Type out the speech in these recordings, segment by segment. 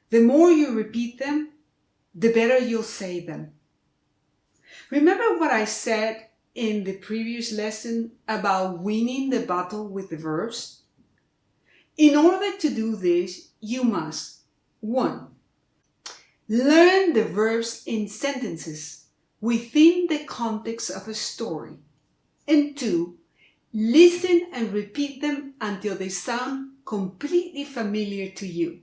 The more you repeat them, the better you'll say them. Remember what I said in the previous lesson about winning the battle with the verbs? In order to do this, you must 1. Learn the verbs in sentences within the context of a story. And 2. Listen and repeat them until they sound completely familiar to you.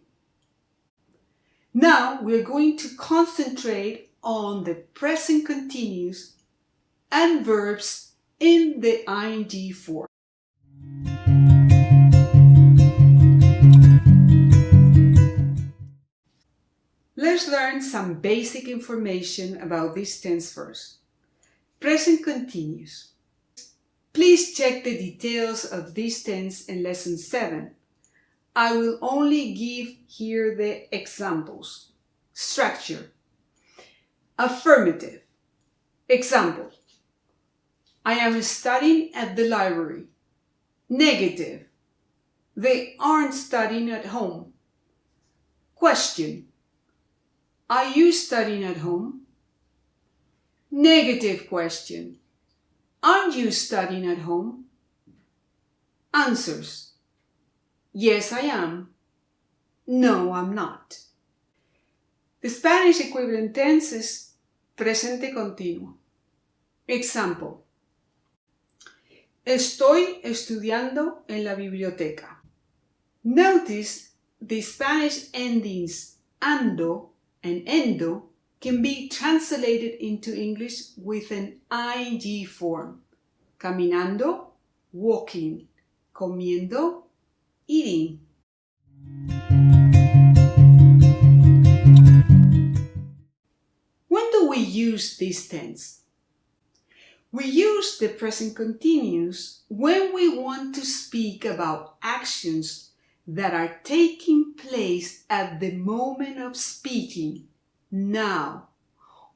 Now we're going to concentrate on the present continuous and verbs in the ing form. Let's learn some basic information about this tense first. Present continuous. Please check the details of this tense in lesson 7. I will only give here the examples. Structure. Affirmative. Example. I am studying at the library. Negative. They aren't studying at home. Question. Are you studying at home? Negative question. Aren't you studying at home? Answers. Yes, I am. No, I'm not. The Spanish equivalent tense is presente continuo. Example. Estoy estudiando en la biblioteca. Notice the Spanish endings ando and endo can be translated into English with an ing form. Caminando, walking. Comiendo, eating. When do we use this tense? We use the present continuous when we want to speak about actions that are taking place at the moment of speaking, now,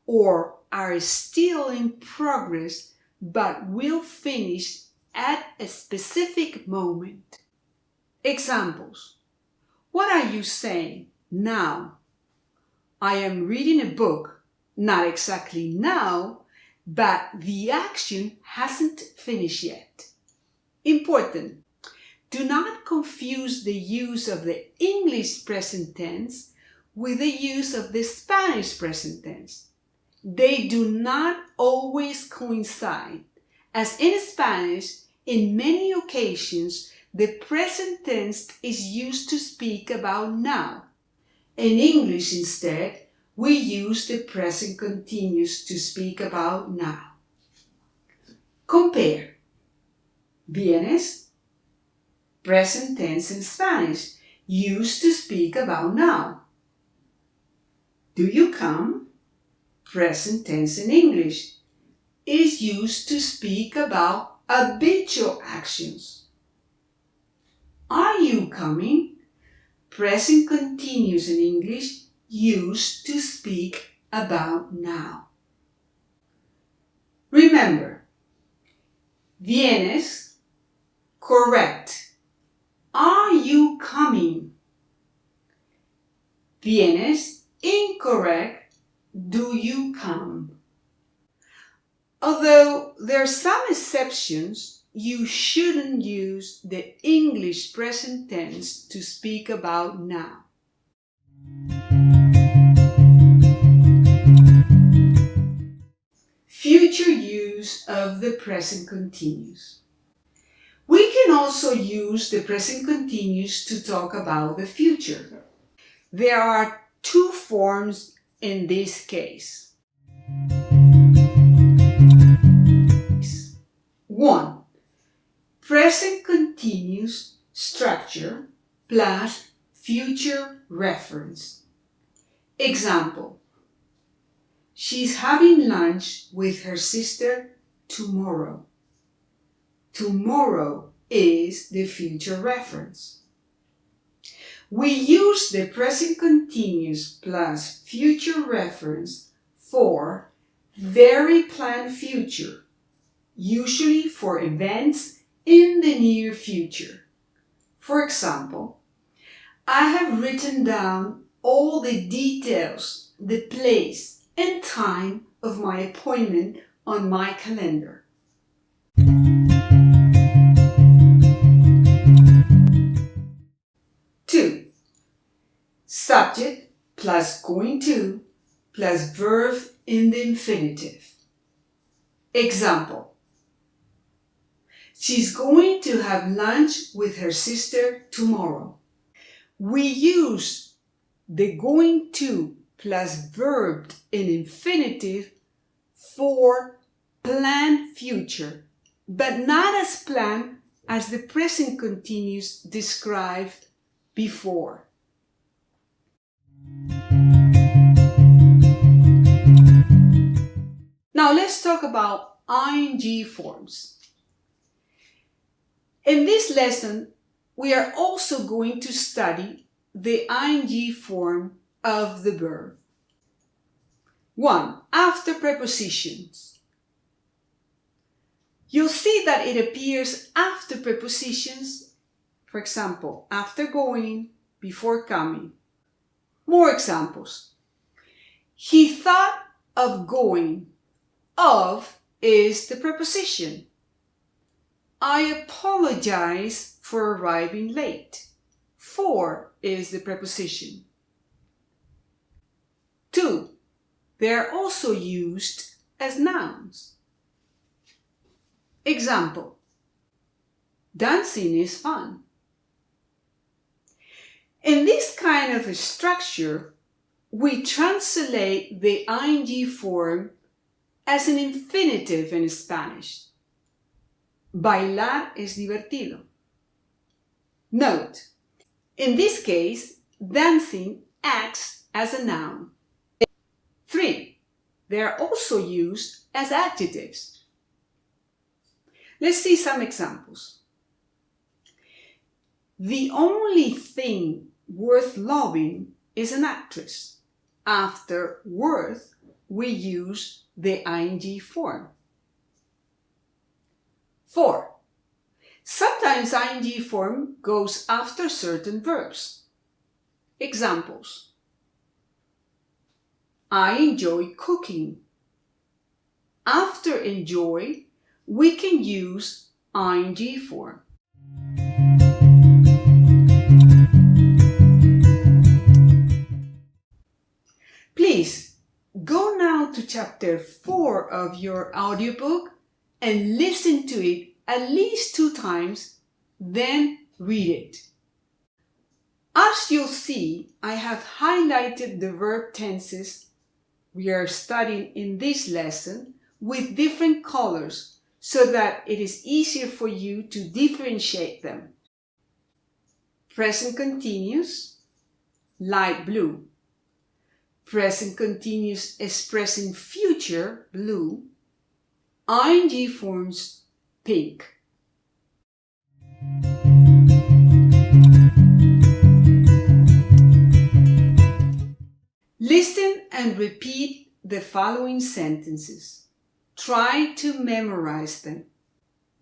or are still in progress but will finish at a specific moment. Examples. What are you saying now? I am reading a book, not exactly now, but the action hasn't finished yet. Important. Do not confuse the use of the English present tense with the use of the Spanish present tense. They do not always coincide, as in Spanish, in many occasions, the present tense is used to speak about now. In English, instead, we use the present continuous to speak about now. Compare. Vienes, present tense in Spanish, used to speak about now. Do you come? Present tense in English, is used to speak about habitual actions. Are you coming? Present continuous in English, used to speak about now. Remember, vienes, correct. Are you coming? Vienes, incorrect. Do you come? Although there are some exceptions, you shouldn't use the English present tense to speak about now. Future use of the present continuous. We can also use the present continuous to talk about the future. There are two forms in this case. 1. Present continuous structure plus future reference. Example. She's having lunch with her sister tomorrow. Tomorrow is the future reference. We use the present continuous plus future reference for very planned future, usually for events in the near future. For example, I have written down all the details, the place and time of my appointment on my calendar. Two, subject plus going to plus verb in the infinitive. Example: she's going to have lunch with her sister tomorrow. We use the going to plus verb in infinitive for planned future, but not as planned as the present continuous described before. Now let's talk about ing forms. In this lesson, we are also going to study the ing form of the verb. 1. After prepositions. You'll see that it appears after prepositions, for example, after going, before coming. More examples. He thought of going. Of is the preposition. I apologize for arriving late. For is the preposition. 2. They are also used as nouns. Example: dancing is fun. In this kind of a structure, we translate the ing form as an infinitive in Spanish. Bailar es divertido. Note, in this case, dancing acts as a noun. 3. They are also used as adjectives. Let's see some examples. The only thing worth loving is an actress. After worth, we use the ing form. 4. Sometimes ing form goes after certain verbs. Examples: I enjoy cooking. After enjoy, we can use ing form. Please go now to chapter 4 of your audiobook and listen to it at least 2 times, then read it. As you'll see, I have highlighted the verb tenses we are studying in this lesson with different colors so that it is easier for you to differentiate them. Present continuous, light blue. Present continuous expressing future, blue. ing forms, pink. Listen and repeat the following sentences. Try to memorize them.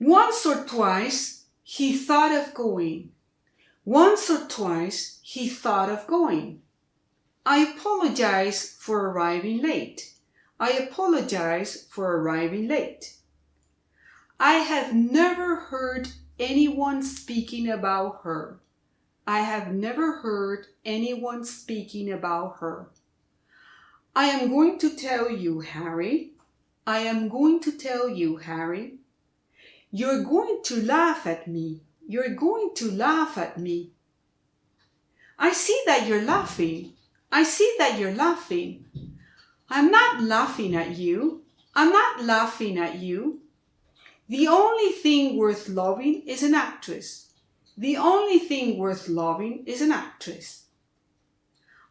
Once or twice, he thought of going. Once or twice, he thought of going. I apologize for arriving late. I apologize for arriving late. I have never heard anyone speaking about her. I have never heard anyone speaking about her. I am going to tell you, Harry. I am going to tell you, Harry. You're going to laugh at me. You're going to laugh at me. I see that you're laughing. I see that you're laughing. I'm not laughing at you. I'm not laughing at you. The only thing worth loving is an actress. The only thing worth loving is an actress.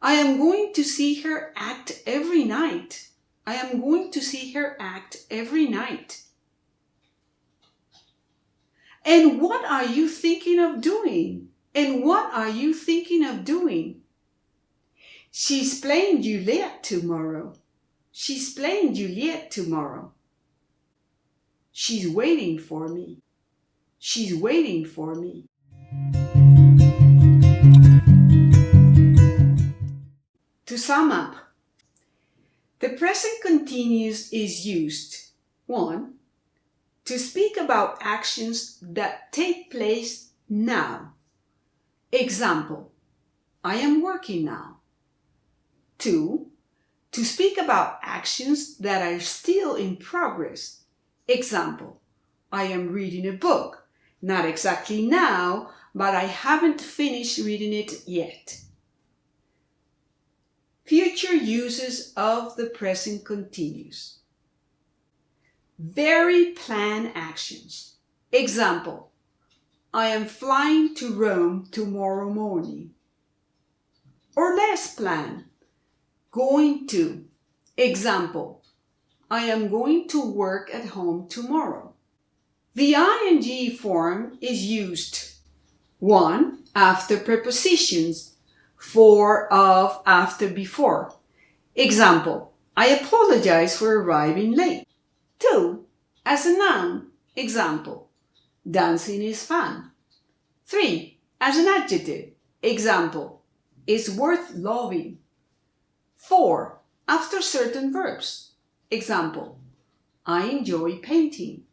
I am going to see her act every night. I am going to see her act every night. And what are you thinking of doing? And what are you thinking of doing? She's playing Juliet tomorrow. She's playing Juliet tomorrow. She's waiting for me. She's waiting for me. To sum up, the present continuous is used 1. To speak about actions that take place now. Example, I am working now. 2. To speak about actions that are still in progress. Example, I am reading a book. Not exactly now, but I haven't finished reading it yet. Future uses of the present continuous. Very planned actions. Example, I am flying to Rome tomorrow morning. Or less planned. Going to. Example, I am going to work at home tomorrow. The ing form is used 1. After prepositions, for, of, after, before. Example, I apologize for arriving late. 2. As a noun. Example, dancing is fun. 3. As an adjective. Example, is worth loving. 4. After certain verbs. Example, I enjoy painting.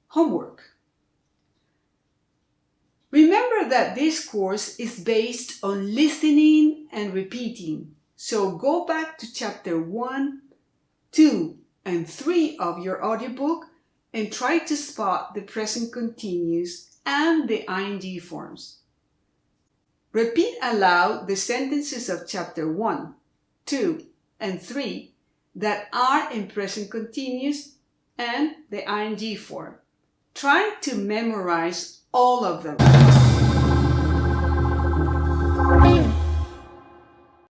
Homework. Remember that this course is based on listening and repeating, so go back to chapter 1, 2, and 3 of your audiobook and try to spot the present continuous and the ing forms. Repeat aloud the sentences of chapter 1, 2, and 3 that are in present continuous and the ing form. Try to memorize all of them.